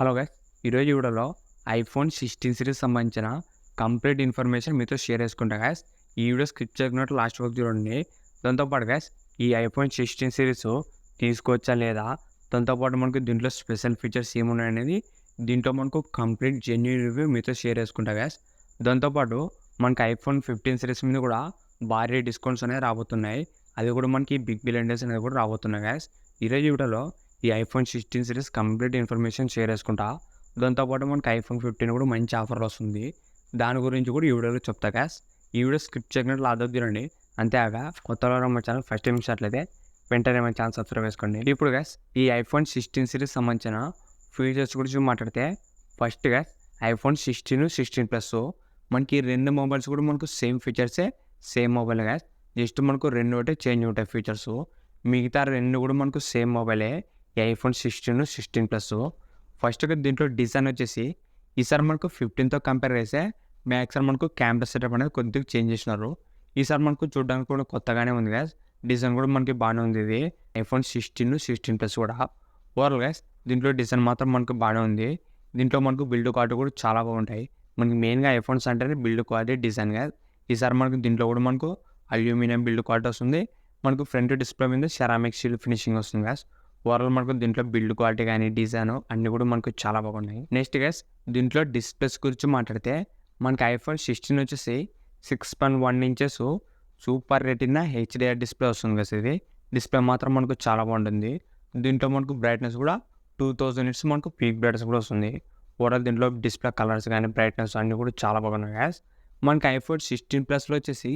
Hello guys, ఈరోజు వీడియోలో iPhone 16 series సంబంధించిన కంప్లీట్ ఇన్ఫర్మేషన్ మీతో షేర్ చేసుకుంటా గైస్. ఈ వీడియో స్కిప్ చేయకున్నట్టు లాస్ట్ వరకు చూడండి. దాంతోపాటు గైస్, ఈ ఐఫోన్ 16 సిరీస్ తీసుకోవచ్చా లేదా, దాంతోపాటు మనకు దీంట్లో స్పెషల్ ఫీచర్స్ ఏమున్నాయనేది దీంట్లో మనకు కంప్లీట్ జెన్యూన్ రివ్యూ మీతో షేర్ చేసుకుంటా గైస్. దాంతోపాటు మనకి ఐఫోన్ 15 సిరీస్ మీద కూడా భారీ డిస్కౌంట్స్ అనేవి రాబోతున్నాయి. అది కూడా మనకి బిగ్ బిలియన్ డేస్ అనేది కూడా రాబోతున్నాయి గైస్. ఈరోజు వీడియోలో ఈ iPhone 16 series complete information share చేసుకుంటా. దాంతోపాటు మనకి ఐఫోన్ 15 కూడా మంచి ఆఫర్ వస్తుంది. దాని గురించి కూడా ఈ వీడియోలో చెప్తా గ్యాస్. ఈ వీడియో స్కిప్ చేయకుండా లాస్ట్ తినండి. అంతేగా కొత్తలో మన ఛానల్ ఫస్ట్ టైం చూసినట్లయితే వెంటనే మన ఛానల్ సబ్స్క్రైబ్ చేసుకోండి. ఇప్పుడు గ్యాస్, ఈ ఐఫోన్ 16 సిరీస్ సంబంధించిన ఫీచర్స్ గురించి మాట్లాడితే ఫస్ట్ గ్యాస్, ఐఫోన్ 16 ప్లస్ మనకి రెండు మొబైల్స్ కూడా మనకు సేమ్ ఫీచర్సే, సేమ్ మొబైల్ గ్యాస్. జస్ట్ మనకు రెండు ఒకటే చేంజ్ ఉంటాయి ఫీచర్స్. మిగతా రెండు కూడా మనకు సేమ్ మొబైలే, ఐఫోన్ 16 ప్లస్. ఫస్ట్గా దీంట్లో డిజైన్ వచ్చేసి ఈసారి మనకు 15తో కంపేర్ చేస్తే మ్యాక్సిమం మనకు కెమెరా సెటప్ అనేది కొద్దిగా చేంజ్ చేసినారు. ఈసారి మనకు చూడడానికి కూడా కొత్తగానే ఉంది గ్యాస్. డిజైన్ కూడా మనకి బాగానే ఉంది. ఇది ఐఫోన్ 16 ప్లస్ కూడా ఓవరాల్ గ్యాస్ దీంట్లో డిజైన్ మాత్రం మనకు బాగానే ఉంది. దీంట్లో మనకు బిల్డ్ క్వాలిటీ కూడా చాలా బాగుంటాయి. మనకి మెయిన్గా ఐఫోన్స్ అంటేనే బిల్డ్ క్వాలిటీ, డిజైన్ గ్యాస్. ఈసారి మనకు దీంట్లో కూడా మనకు అల్యూమినియం బిల్డ్ క్వాలిటీ వస్తుంది. మనకు ఫ్రంట్ డిస్ప్లే మీద సెరామిక్ స్టీల్ ఫినిషింగ్ వస్తుంది గ్యాస్. ఓవరాల్ మనకు దీంట్లో బిల్డ్ క్వాలిటీ కానీ డిజైన్ అన్నీ కూడా మనకు చాలా బాగున్నాయి. నెక్స్ట్ గైస్, దీంట్లో డిస్ప్లేస్ గురించి మాట్లాడితే మనకి ఐఫోన్ 16 వచ్చేసి 6.1 inches super retina HDR display వస్తుంది కదా. ఇది డిస్ప్లే మాత్రం మనకు చాలా బాగుంటుంది. దీంట్లో మనకు బ్రైట్నెస్ కూడా 2000 నిట్స్ మనకు పీక్ బ్రైట్నెస్ కూడా వస్తుంది. ఓవరాల్ దీంట్లో డిస్ప్లే కలర్స్ కానీ బ్రైట్నెస్ అన్నీ కూడా చాలా బాగున్నాయి గ్యాస్. మనకి ఐఫోన్ 16 ప్లస్లో వచ్చేసి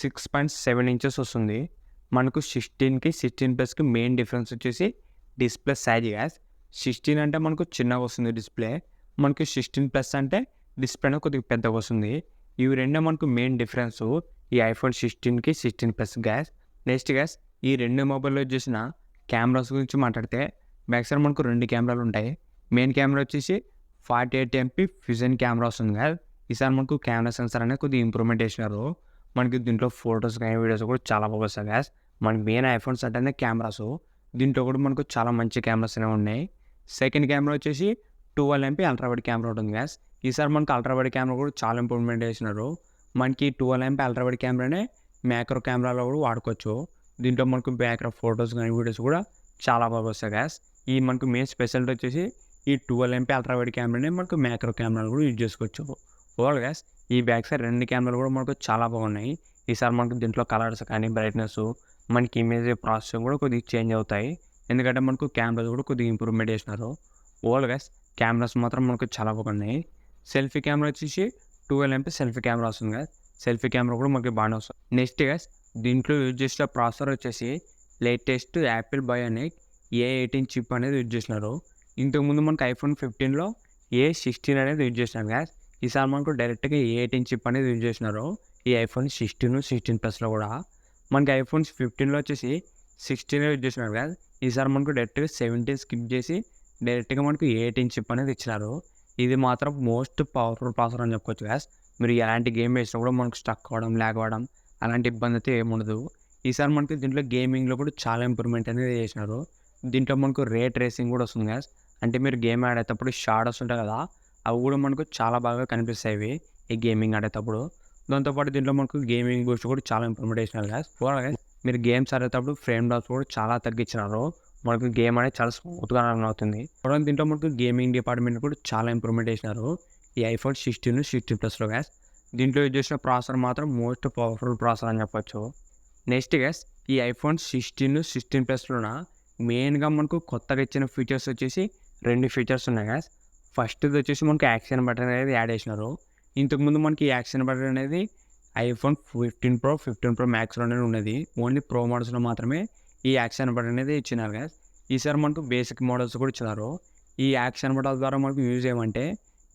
6.7 ఇంచెస్ వస్తుంది. మనకు 16కి 16 ప్లస్కి మెయిన్ డిఫరెన్స్ వచ్చేసి డిస్ప్లే సైజ్ గ్యాస్. 16 అంటే మనకు చిన్నగా వస్తుంది డిస్ప్లే, మనకు 16 ప్లస్ అంటే డిస్ప్లే కొద్దిగా పెద్దగా వస్తుంది. ఇవి రెండే మనకు మెయిన్ డిఫరెన్స్ ఈ ఐఫోన్ 16కి 16 ప్లస్ గ్యాస్. నెక్స్ట్ గ్యాస్, ఈ రెండు మొబైల్లో చేసిన కెమెరాస్ గురించి మాట్లాడితే మ్యాక్సిమం మనకు రెండు కెమెరాలు ఉంటాయి. మెయిన్ కెమెరా వచ్చేసి 48 MP ఫ్యూజన్ కెమెరా వస్తుంది గ్యాస్. ఈసారి మనకు కెమెరా సెన్సార్ అనేది కొద్దిగా ఇంప్రూవ్మెంట్ చేసినారు. మనకి దీంట్లో ఫొటోస్ కానీ వీడియోస్ కూడా చాలా బాగా వస్తాయి గ్యాస్. మనకి మెయిన్ ఐఫోన్స్ అంటే కెమెరాస్, దీంట్లో కూడా మనకు చాలా మంచి కెమెరాస్ అనేవి ఉన్నాయి. సెకండ్ కెమెరా వచ్చేసి 12 MP అల్ట్రా వైడ్ కెమెరా ఉంటుంది గ్యాస్. ఈసారి మనకు అల్ట్రా వైడ్ కెమెరా కూడా చాలా ఇంప్రూవ్మెంట్ చేసినారు. మనకి 12 MP అల్ట్రా వైడ్ కెమెరానే మ్యాక్రో కెమెరాలో కూడా వాడుకోవచ్చు. దీంట్లో మనకు మ్యాక్రో ఫొటోస్ కానీ వీడియోస్ కూడా చాలా బాగా వస్తాయి గ్యాస్. ఈ మనకు మెయిన్ స్పెషాలిటీ వచ్చేసి ఈ 12 MP అల్ట్రా వైడ్ కెమెరానే మనకు మ్యాక్రో కెమెరాలు కూడా యూజ్ చేసుకోవచ్చు. ఓవరాల్ గ్యాస్, ఈ బ్యాక్ సైడ్ రెండు కెమెరాలు కూడా మనకు చాలా బాగున్నాయి. ఈసారి మనకు దీంట్లో కలర్స్ కానీ బ్రైట్నెస్, మనకి ఇమేజ్ ప్రాసెసింగ్ కూడా కొద్దిగా చేంజ్ అవుతాయి. ఎందుకంటే మనకు కెమెరాస్ కూడా కొద్దిగా ఇంప్రూవ్మెంట్ చేసినారు. ఓవరాల్ గ్యాస్ కెమెరాస్ మాత్రం మనకు చాలా బాగున్నాయి. సెల్ఫీ కెమెరా వచ్చేసి 12 MP సెల్ఫీ కెమెరా వస్తుంది గ్యాస్. సెల్ఫీ కెమెరా కూడా మనకి బాగానే వస్తుంది. నెక్స్ట్ గ్యాస్, దీంట్లో యూజ్ చేసిన ప్రాసెసర్ వచ్చేసి latest Apple bionic A18 chip అనేది యూజ్ చేసినారు. ఇంతకుముందు మనకు ఐఫోన్ 15లో A16 అనేది యూజ్ చేసినారు గ్యాస్. ఈసారి మనకు డైరెక్ట్గా A18 చిప్ అనేది యూజ్ చేసినారు ఈ ఐఫోన్ 16 ప్లస్లో కూడా. మనకి ఐఫోన్ 15లో వచ్చేసి 16 యూజ్ చేసినారు కదా. ఈసారి మనకు డైరెక్ట్గా 17 స్కిప్ చేసి డైరెక్ట్గా మనకు A18 చిప్ అనేది ఇచ్చినారు. ఇది మాత్రం మోస్ట్ పవర్ఫుల్ ప్రాసెసర్ అని చెప్పుకోవచ్చు గ్యాస్. మీరు ఎలాంటి గేమ్ వేసినా కూడా మనకు స్టక్ అవ్వడం, ల్యాగ్ అవ్వడం అలాంటి ఇబ్బంది అయితే ఏముండదు. ఈసారి మనకి దీంట్లో గేమింగ్లో కూడా చాలా ఇంప్రూవ్మెంట్ అనేది చేసినారు. దీంట్లో మనకు రే ట్రేసింగ్ కూడా వస్తుంది గ్యాస్. అంటే మీరు గేమ్ ఆడేటప్పుడు షాడోస్ ఉంటాయి కదా, అవి కూడా మనకు చాలా బాగా కనిపిస్తాయి ఈ గేమింగ్ ఆడేటప్పుడు. దాంతోపాటు దీంట్లో మనకు గేమింగ్ బూస్ట్ కూడా చాలా ఇంప్రూవ్మెంట్ చేసినారు గ్యాస్. మీరు గేమ్స్ ఆడేటప్పుడు ఫ్రేమ్ డ్రాప్స్ కూడా చాలా తగ్గించినారు. మనకు గేమ్ అనేది చాలా స్మూత్గా రన్ అవుతుంది. దీంట్లో మనకు గేమింగ్ డిపార్ట్మెంట్ కూడా చాలా ఇంప్రూవ్మెంట్ చేసినారు ఈ ఐఫోన్ 16 ప్లస్లో గ్యాస్. దీంట్లో యూజ్ చేసిన ప్రాసెసర్ మాత్రం మోస్ట్ పవర్ఫుల్ ప్రాసెసర్ అని చెప్పొచ్చు. నెక్స్ట్ గ్యాస్, ఈ ఐఫోన్ 16 ప్లస్లోన మెయిన్గా మనకు కొత్తగా ఇచ్చిన ఫీచర్స్ వచ్చేసి రెండు ఫీచర్స్ ఉన్నాయి గ్యాస్. ఫస్ట్ది వచ్చేసి మనకి యాక్షన్ బటన్ అనేది యాడ్ చేసినారు. ఇంతకుముందు మనకి యాక్షన్ బటన్ అనేది ఐఫోన్ 15 Pro మ్యాక్స్లోనే ఉన్నది. ఓన్లీ ప్రో మోడల్స్లో మాత్రమే ఈ యాక్షన్ బటన్ అనేది ఇచ్చినారు గ్యాస్. ఈసారి మనకు బేసిక్ మోడల్స్ కూడా ఇచ్చినారు. ఈ యాక్షన్ బటన్ ద్వారా మనకు యూజ్ ఏమంటే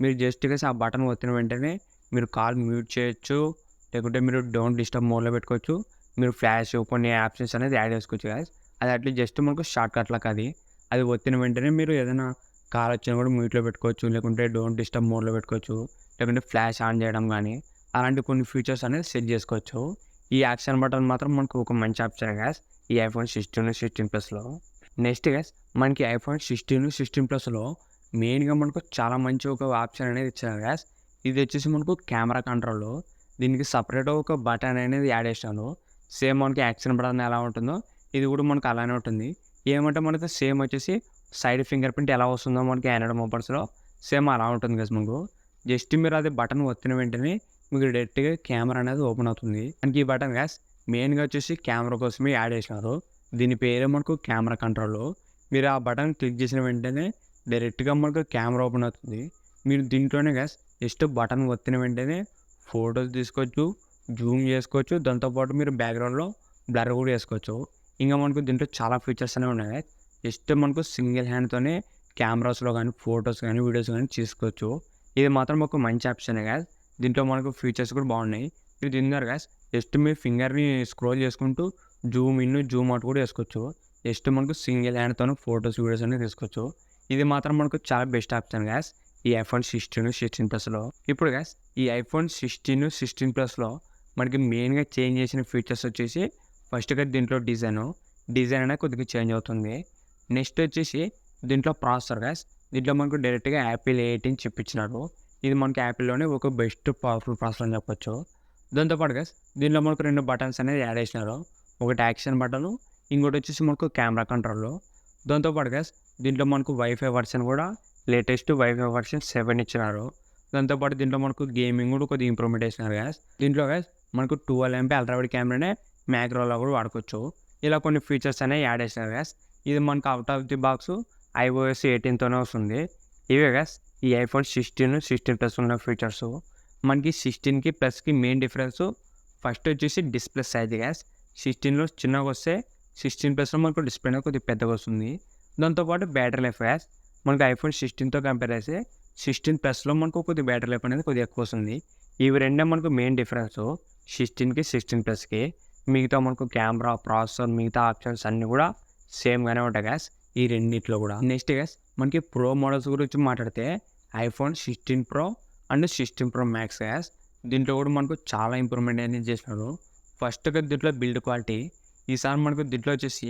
మీరు జస్ట్గా ఆ బటన్ వచ్చిన వెంటనే మీరు కాల్ మ్యూట్ చేయొచ్చు, లేకుంటే మీరు డోంట్ డిస్టర్బ్ మోడ్లో పెట్టుకోవచ్చు. మీరు ఫ్లాష్ కొన్ని ఆప్షన్స్ అనేది యాడ్ చేసుకోవచ్చు గ్యాస్. అది అట్లా జస్ట్ మనకు షార్ట్ కట్లకు అది వచ్చిన వెంటనే మీరు ఏదైనా కాల్ వచ్చినా కూడా మ్యూట్లో పెట్టుకోవచ్చు, లేకుంటే డోంట్ డిస్టర్బ్ మోడ్లో పెట్టుకోవచ్చు, లేకుంటే ఫ్లాష్ ఆన్ చేయడం కానీ అలాంటి కొన్ని ఫీచర్స్ అనేది సెట్ చేసుకోవచ్చు. ఈ యాక్షన్ బటన్ మాత్రం మనకు ఒక మంచి ఆప్షన్ గ్యాస్ ఈ ఐఫోన్ 16 ప్లస్లో. నెక్స్ట్ గ్యాస్, మనకి ఐఫోన్ 16 ప్లస్లో మెయిన్‌గా మనకు చాలా మంచి ఒక ఆప్షన్ అనేది ఇచ్చారు గాయ్స్. ఇది వచ్చేసి మనకు కెమెరా కంట్రోల్. దీనికి సెపరేట్‌గా ఒక బటన్ అనేది యాడ్ చేశాను. సేమ్ మనకి యాక్షన్ బటన్ ఎలా ఉంటుందో ఇది కూడా మనకు అలానే ఉంటుంది. ఏమంటే మనకు సేమ్ వచ్చేసి సైడ్ ఫింగర్ ప్రింట్ ఎలా వస్తుందో మనకి ఆండ్రాయిడ్ మొబైల్స్‌లో సేమ్ అలా ఉంటుంది గైస్ మనకు. జస్ట్ మీరు అది బటన్ ఒత్తిన వెంటనే మీకు డైరెక్ట్‌గా కెమెరా అనేది ఓపెన్ అవుతుంది. మనకి ఈ బటన్ గైస్ మెయిన్‌గా వచ్చేసి కెమెరా కోసమే యాడ్ చేసినారు. దీని పేరే మనకు కెమెరా కంట్రోల్. మీరు ఆ బటన్ క్లిక్ చేసిన వెంటనే డైరెక్ట్‌గా మనకు కెమెరా ఓపెన్ అవుతుంది. మీరు దీంట్లోనే గైస్ జస్ట్ బటన్ ఒత్తిన వెంటనే ఫోటోస్ తీసుకోవచ్చు, జూమ్ చేసుకోవచ్చు. దాంతోపాటు మీరు బ్యాక్‌గ్రౌండ్‌లో బ్లర్ కూడా చేసుకోవచ్చు. ఇంకా మనకు దీంట్లో చాలా ఫీచర్స్ అనేవి ఉన్నాయి. జస్ట్ మనకు సింగిల్ హ్యాండ్‌తోనే కెమెరాస్‌లో గానీ, ఫోటోస్ గానీ, వీడియోస్ గానీ తీసుకోవచ్చు. ఇది మాత్రం ఒక మంచి ఆప్షనే గైస్. దీంట్లో మనకు ఫీచర్స్ కూడా బాగున్నాయి. మీరు తిన్నారు గైస్ జస్ట్ మీ ఫింగర్‌ని స్క్రోల్ చేసుకుంటూ జూమ్ ఇన్, జూమ్ అవుట్ కూడా చేసుకోవచ్చు. జస్ట్ మనకు సింగిల్ హ్యాండ్‌తోనే ఫోటోస్, వీడియోస్ అనేవి తీసుకోవచ్చు. ఇది మాత్రం మనకు చాలా బెస్ట్ ఆప్షన్ గైస్ ఈ ఐఫోన్ 16, 16 ప్లస్‌లో. ఇప్పుడు గైస్ ఈ ఐఫోన్ 16, 16 ప్లస్‌లో మనకి మెయిన్‌గా చేంజ్ చేసిన ఫీచర్స్ వచ్చేసి ఫస్ట్‌గా దీంట్లో డిజైన్ అనేది కొద్దిగా చేంజ్ అవుతుంది. నెక్స్ట్ వచ్చేసి దీంట్లో ప్రాసెసర్ గైస్. దీంట్లో మనకు డైరెక్ట్‌గా యాపిల్ A18 చిప్ ఇచ్చినారు. ఇది మనకి యాపిల్‌లోనే ఒక బెస్ట్ పవర్‌ఫుల్ ప్రాసెసర్ అని చెప్పొచ్చు. దాంతో పాటు గైస్ దీంట్లో మనకు 2 బటన్స్ అనేది యాడ్ చేసినారు. ఒకటి యాక్షన్ బటను, ఇంకోటి వచ్చేసి మనకు కెమెరా కంట్రోల్. దాంతో పాటు గైస్ దీంట్లో మనకు వైఫై వర్షన్ కూడా లేటెస్ట్ వైఫై వర్షన్ 7 ఇచ్చినారు. దాంతో పాటు దీంట్లో మనకు గేమింగ్ కూడా కొద్దిగా ఇంప్రూవ్‌మెంట్ చేసినారు గైస్. దీంట్లో గైస్ మనకు 12 MP అల్ట్రా వైడ్ కెమెరానే మ్యాక్రోలో కూడా వాడుకోవచ్చు. ఇలా కొన్ని ఫీచర్స్ అనేవి యాడ్ చేసినారు గైస్. ఇది మనకు out of the box iOS 18తోనే వస్తుంది. ఇవే గైస్ ఈ ఐఫోన్ 16, 16 ప్లస్ ఉన్న ఫీచర్స్. మనకి 16కి ప్లస్‌కి మెయిన్ డిఫరెన్స్ ఫస్ట్ వచ్చేసి డిస్ప్లే సైజ్ గైస్. 16లో చిన్నగా వస్తే 16 ప్లస్‌లో మనకు డిస్ప్లే అనేది కొద్దిగా పెద్దగా వస్తుంది. దాంతోపాటు బ్యాటరీ లైఫ్ గైస్ మనకు ఐఫోన్ 16తో కంపేర్ చేస్తే 16 ప్లస్‌లో మనకు కొద్దిగా బ్యాటరీ లైఫ్ అనేది కొద్దిగా ఎక్కువ వస్తుంది. ఇవి రెండే మనకు మెయిన్ డిఫరెన్స్ 16కి, 16 ప్లస్‌కి. మిగతా మనకు కెమెరా, ప్రాసెసర్, మిగతా ఆప్షన్స్ అన్నీ కూడా సేమ్‌గానే ఉంటాయి గైస్ ఈ రెండిట్లో కూడా. నెక్స్ట్ గైస్ మనకి ప్రో మోడల్స్ గురించి మాట్లాడితే iPhone 16 pro and 16 pro max guys. దీంట్లో కూడా మనకు చాలా ఇంప్రూవ్‌మెంట్ అనేది చేసినారు. ఫస్ట్‌గా దీంట్లో బిల్డ్ క్వాలిటీ ఈసారి మనకు దీంట్లో వచ్చేసి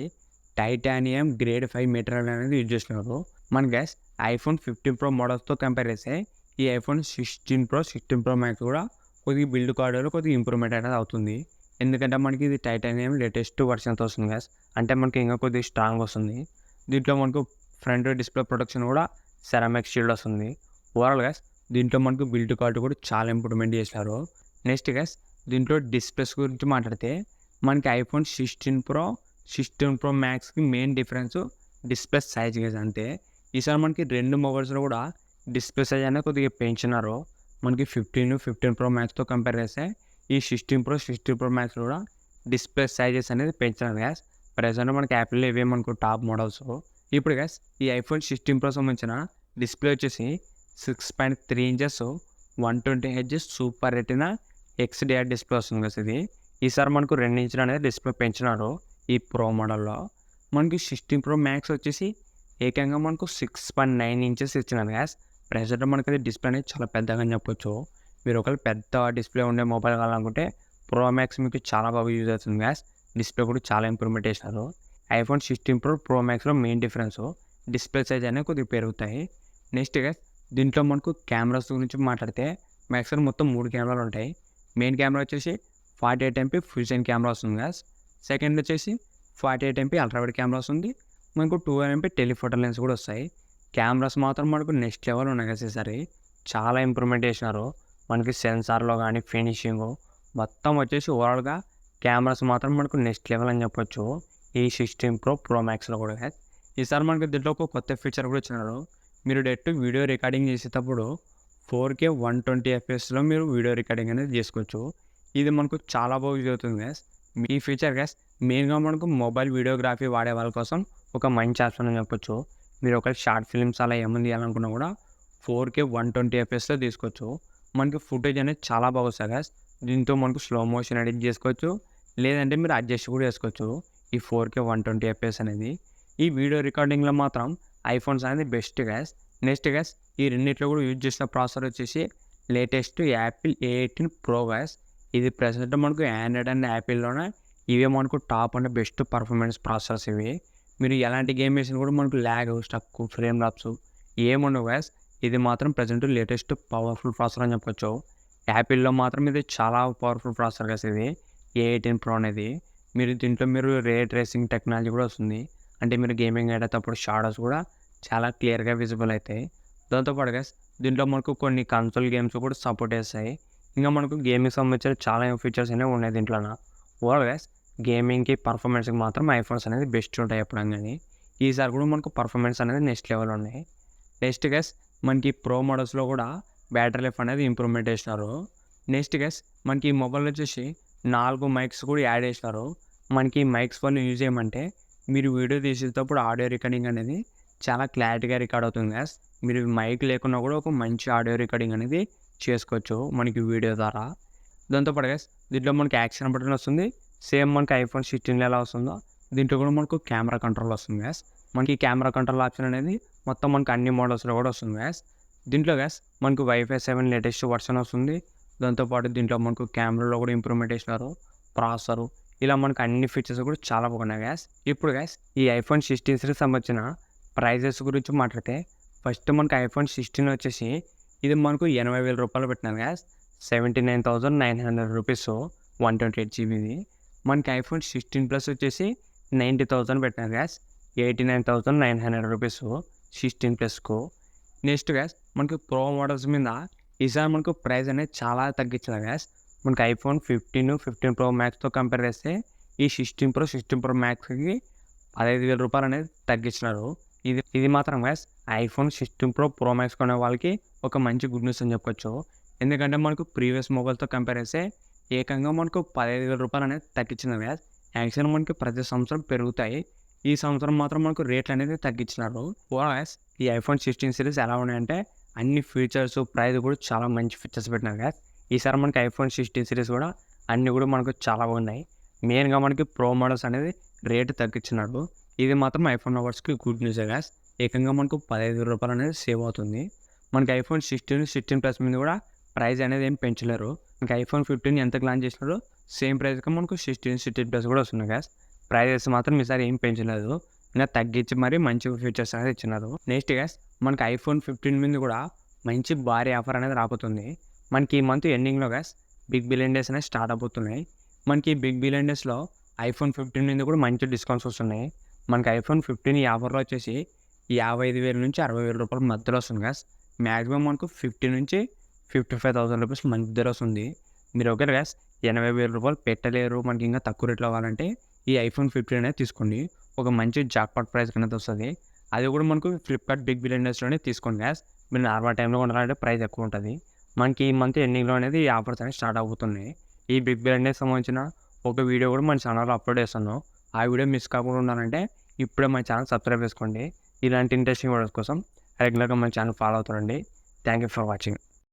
టైటానియం గ్రేడ్ 5 మెటీరియల్ అనేది యూజ్ చేసినారు. మన గైస్ ఐఫోన్ 15 ప్రో మోడల్స్తో కంపేర్ చేస్తే ఈ ఐఫోన్ 16 ప్రో, 16 ప్రో మ్యాక్స్ కూడా కొద్దిగా బిల్డ్ క్వాలిటీలో కొద్దిగా ఇంప్రూవ్‌మెంట్ అనేది అవుతుంది. ఎందుకంటే మనకి ఇది టైటానియం లేటెస్ట్ వర్షన్తో వస్తుంది గైస్. అంటే మనకి ఇంకా కొద్దిగా స్ట్రాంగ్ వస్తుంది. దీంట్లో మనకు ఫ్రంట్ డిస్ప్లే ప్రొటెక్షన్ కూడా సెరామిక్ షీల్డ్ వస్తుంది. ఓవరాల్ గైస్ దీంట్లో మనకు బిల్డ్ క్వాలిటీ కూడా చాలా ఇంప్రూవ్‌మెంట్ చేసినారు. నెక్స్ట్ గైస్ దీంట్లో డిస్ప్లేస్ గురించి మాట్లాడితే మనకి ఐఫోన్ 16 ప్రో, 16 ప్రో మ్యాక్స్‌కి main difference display size guys అంతే. ఈసారి మనకి 2 మొబైల్స్‌లో కూడా డిస్ప్లే సైజ్ అనేది కొద్దిగా పెంచినారు. మనకి 15 ప్రో మ్యాక్స్‌తో కంపేర్ చేస్తే ఈ 16 ప్రో, 16 ప్రో మ్యాక్స్ కూడా డిస్ప్లే సైజెస్ అనేది పెంచినారు గైస్. ప్రెజెంట్ మనకి యాపిల్‌లో ఇవే మనకు టాప్ మోడల్స్. ఇప్పుడు గైస్ ఈ ఐఫోన్ 16 ప్రో సంబంధించిన డిస్ప్లే వచ్చేసి 6.3 inches 120 Hz super retina XDR display వస్తుంది గైస్ ఇది. ఈసారి మనకు 2 ఇంచులు అనేది డిస్ప్లే పెంచినారు ఈ ప్రో మోడల్లో. మనకి 16 ప్రో మ్యాక్స్ వచ్చేసి ఏకంగా మనకు 6.9 ఇంచెస్ ఇచ్చినారు గైస్. ప్రెజెంట్ మనకి అది డిస్ప్లే అనేది చాలా పెద్దగా అని చెప్పొచ్చు. మీరు ఒకవేళ పెద్ద డిస్ప్లే ఉండే మొబైల్ కావాలనుకుంటే ప్రో మ్యాక్స్ మీకు చాలా బాగా యూజ్ అవుతుంది గైస్. డిస్ప్లే కూడా చాలా ఇంప్రూవ్‌మెంట్ చేసినారు. ఐఫోన్ 16 ప్రో, ప్రో మ్యాక్స్‌లో మెయిన్ డిఫరెన్స్ డిస్ప్లే సైజ్ అనేవి కొద్దిగా పెరుగుతాయి. నెక్స్ట్ గైస్ దీంట్లో మనకు కెమెరాస్ గురించి మాట్లాడితే మ్యాక్సిమం మొత్తం 3 కెమెరాలు ఉంటాయి. మెయిన్ కెమెరా వచ్చేసి 48 MP ఫుల్ సైన్ కెమెరా వస్తుంది గైస్. సెకండ్ వచ్చేసి 48 MP అల్ట్రా వైడ్ కెమెరా వస్తుంది. మనకు 12 MP టెలిఫోటో లెన్స్ కూడా వస్తాయి. కెమెరాస్ మాత్రం మనకు నెక్స్ట్ లెవెల్ ఉన్నాయి గైస్ ఈసారి. చాలా ఇంప్రూవ్‌మెంట్ చేసినారు. మనకి సెన్సార్‌లో కానీ ఫినిషింగు మొత్తం వచ్చేసి ఓవరాల్‌గా కెమెరాస్ మాత్రం మనకు నెక్స్ట్ లెవెల్ అని చెప్పొచ్చు. ఈ 16 ప్రో, ప్రో మ్యాక్స్‌లో కూడా గైస్. ఈసారి మనకి దీంట్లో ఒక కొత్త ఫీచర్ కూడా ఇచ్చినారు. మీరు డైరెక్ట్ వీడియో రికార్డింగ్ చేసేటప్పుడు 4K 120 FPSలో మీరు వీడియో రికార్డింగ్ అనేది చేసుకోవచ్చు. ఇది మనకు చాలా బాగా యూజ్ అవుతుంది గైస్. ఈ ఫీచర్ గైస్ మెయిన్‌గా మనకు మొబైల్ వీడియోగ్రఫీ వాడే వాళ్ళ కోసం ఒక మంచి ఆప్షన్ అని చెప్పొచ్చు. మీరు ఒకవేళ షార్ట్ ఫిల్మ్స్ అలా ఏమైనా తీయాలనుకున్నా కూడా 4K 120 FPSలో తీసుకోవచ్చు. మనకి ఫుటేజ్ అనేది చాలా బాగా వస్తుంది గైస్. దీంతో మనకు స్లో మోషన్ ఎడిట్ చేసుకోవచ్చు. లేదంటే మీరు అడ్జస్ట్ కూడా చేసుకోవచ్చు ఈ 4K 120 FPS అనేది. ఈ వీడియో రికార్డింగ్లో మాత్రం ఐఫోన్స్ అనేది బెస్ట్ గైస్. నెక్స్ట్ గైస్ ఈ రెండిట్లో కూడా యూజ్ చేసిన ప్రాసెసర్ వచ్చేసి latest Apple A18 pro guys. ఇది ప్రెసెంట్ మనకు ఆండ్రాయిడ్ అండ్ యాపిల్లోనే ఇవే మనకు top and best performance processors ఇవి. మీరు ఎలాంటి గేమ్ వేసినా కూడా మనకు ల్యాగ్, స్టక్, ఫ్రేమ్ డ్రాప్స్ ఏముండవు గైస్. ఇది మాత్రం ప్రెజెంట్ లేటెస్ట్ పవర్‌ఫుల్ ప్రాసెసర్ అని చెప్పొచ్చు. యాపిల్‌లో మాత్రం ఇది చాలా పవర్‌ఫుల్ ప్రాసెసర్ గైస్ ఇది. A18 Pro అనేది. దీంట్లో రే ట్రేసింగ్ టెక్నాలజీ కూడా వస్తుంది. అంటే మీరు గేమింగ్ ఆడేటప్పుడు షాడోస్ కూడా చాలా క్లియర్‌గా విజిబుల్ అయితాయి. దాంతో పాటు గైస్ దీంట్లో మనకు కొన్ని కన్సోల్ గేమ్స్ కూడా సపోర్ట్ చేస్తాయి. ఇంకా మనకు గేమింగ్‌కి సంబంధించిన చాలా ఫీచర్స్ అనేవి ఉన్నాయి దీంట్లోన. ఓవరాల్ గైస్ గేమింగ్‌కి, పర్ఫార్మెన్స్‌కి మాత్రం ఐఫోన్స్ అనేది బెస్ట్ ఉంటాయి ఎప్పుడైనా గానీ. ఈసారి కూడా మనకు పర్ఫార్మెన్స్ అనేది నెక్స్ట్ లెవెల్ ఉన్నాయి. నెక్స్ట్ గైస్ మనకి ప్రో మోడల్స్‌లో కూడా బ్యాటరీ లైఫ్ అనేది ఇంప్రూవ్‌మెంట్ చేసినారు. నెక్స్ట్ గైస్ మనకి ఈ మొబైల్ వచ్చేసి 4 మైక్స్ కూడా యాడ్ చేసినారు. మనకి ఈ మైక్స్ వల్ల యూజ్ చేయమంటే మీరు వీడియో తీసేటప్పుడు ఆడియో రికార్డింగ్ అనేది చాలా క్లారిటీగా రికార్డ్ అవుతుంది గైస్. మీరు మైక్ లేకున్నా కూడా ఒక మంచి ఆడియో రికార్డింగ్ అనేది చేసుకోవచ్చు మనకి వీడియో ద్వారా. దాంతోపాటు గైస్ దీంట్లో మనకి యాక్షన్ బటన్ వస్తుంది. సేమ్ మనకి ఐఫోన్ 16లో ఎలా వస్తుందో దీంట్లో కూడా మనకు కెమెరా కంట్రోల్ వస్తుంది గైస్. మనకి కెమెరా కంట్రోల్ ఆప్షన్ అనేది మొత్తం మనకి అన్ని మోడల్స్లో కూడా వస్తుంది గైస్. దీంట్లో గైస్ మనకు వైఫై 7 లేటెస్ట్ వర్షన్ వస్తుంది. దాంతోపాటు దీంట్లో మనకు కెమెరాలో కూడా ఇంప్రూవ్మెంట్ చేసినారు. ప్రాసెసరు ఇలా మనకు అన్ని ఫీచర్స్ కూడా చాలా బాగున్నాయి గైస్. ఇప్పుడు గైస్ ఈ ఐఫోన్ 16 సిరీస్ సంబంధించిన ప్రైజెస్ గురించి మాట్లాడితే ఫస్ట్ మనకి ఐఫోన్ 16 వచ్చేసి ఇది మనకు 80,000 రూపాయలు పెట్టినారు గైస్. 79,900 రూపీస్ 128 జీబీది. మనకి ఐఫోన్ 16 ప్లస్ వచ్చేసి 90,000 పెట్టినారు గైస్. 89,900 రూపీస్ 16 ప్లస్కు. నెక్స్ట్ గైస్ మనకి ప్రో మోడల్స్ మీద ఈసారి మనకు ప్రైస్ అనేది చాలా తగ్గించారు గైస్. మనకి ఐఫోన్ 15 ప్రో మ్యాక్స్తో కంపేర్ చేస్తే ఈ 16 ప్రో మ్యాక్స్కి 15,000 రూపాయలు అనేది తగ్గించినారు. ఇది మాత్రం గైస్ ఐఫోన్ 16 ప్రో మ్యాక్స్ కొనే వాళ్ళకి ఒక మంచి గుడ్ న్యూస్ అని చెప్పొచ్చు. ఎందుకంటే మనకు ప్రీవియస్ మొబైల్తో కంపేర్ చేస్తే ఏకంగా మనకు 15,000 రూపాయలు అనేది తగ్గించినారు గైస్. యాక్చువల్ మనకి ప్రతి సంవత్సరం పెరుగుతాయి. ఈ సంవత్సరం మాత్రం మనకు రేట్లు అనేది తగ్గించినారు. గైస్ ఈ ఐఫోన్ 16 సిరీస్ ఎలా ఉన్నాయంటే అన్ని ఫీచర్స్, ప్రైస్ కూడా చాలా మంచి ఫీచర్స్ పెట్టినారు గైస్. ఈసారి మనకి ఐఫోన్ 16 సిరీస్ కూడా అన్నీ కూడా మనకు చాలా బాగున్నాయి. మెయిన్గా మనకి ప్రో మోడల్స్ అనేది రేటు తగ్గించినాడు. ఇది మాత్రం ఐఫోన్ లవర్స్కి గుడ్ న్యూసే గైస్. ఏకంగా మనకు 15,000 రూపాయలు అనేది సేవ్ అవుతుంది. మనకి ఐఫోన్ 16 ప్లస్ మీద కూడా ప్రైస్ అనేది ఏం పెంచలేరు. మనకి ఐఫోన్ 15 ఎంతకు లాంచ్ చేసినారో సేమ్ ప్రైస్గా మనకు 16 ప్లస్ కూడా వస్తుంది గైస్. ప్రైజెస్ మాత్రం ఈసారి ఏం పెంచలేదు. ఇంకా తగ్గించి మరీ మంచి ఫీచర్స్ అనేది ఇచ్చినారు. నెక్స్ట్ గైస్ మనకి ఐఫోన్ 15 మీద కూడా మంచి భారీ ఆఫర్ అనేది రాబోతుంది. మనకి ఈ మంత్ ఎండింగ్లో గైస్ బిగ్ బిలియన్ డేస్ అనేవి స్టార్ట్ అయిపోతున్నాయి. మనకి బిగ్ బిలియన్ డేస్లో ఐఫోన్ 15 మీద కూడా మంచి డిస్కౌంట్స్ వస్తున్నాయి. మనకి ఐఫోన్ 15 ఈ ఆఫర్లో వచ్చేసి 55,000 నుంచి 60,000 రూపాయల మధ్యలో వస్తుంది గైస్. మ్యాక్సిమం మనకు 50 నుంచి 55,000 రూపీస్ మధ్యలో వస్తుంది. మీరు ఒకవేళ గైస్ 80,000 రూపాయలు పెట్టలేరు, మనకి ఇంకా తక్కువ రేట్లో కావాలంటే ఈ ఐఫోన్ 15 అనేది తీసుకోండి. ఒక మంచి జాక్పాట్ ప్రైస్ అనేది వస్తుంది. అది కూడా మనకు ఫ్లిప్కార్ట్ బిగ్ బిలియన్ డేస్లోనే తీసుకోండి గైస్. మీరు నార్మల్ టైంలో కొనాలంటే ప్రైస్ ఎక్కువ ఉంటుంది. మనకి ఈ మంత్ ఎండింగ్లో అనేది ఈ ఆఫర్స్ అనేవి స్టార్ట్ అవుతున్నాయి. ఈ బిగ్ బిలియన్ డేస్ సంబంధించిన ఒక వీడియో కూడా మన ఛానల్లో అప్లోడ్ చేస్తాను. ఆ వీడియో మిస్ కాకుండా ఉండాలంటే ఇప్పుడే మన ఛానల్ సబ్స్క్రైబ్ చేసుకోండి. ఇలాంటి ఇంట్రెస్టింగ్ వీడియోస్ కోసం రెగ్యులర్గా మన ఛానల్ ఫాలో అవుతారండి. Thank you for watching.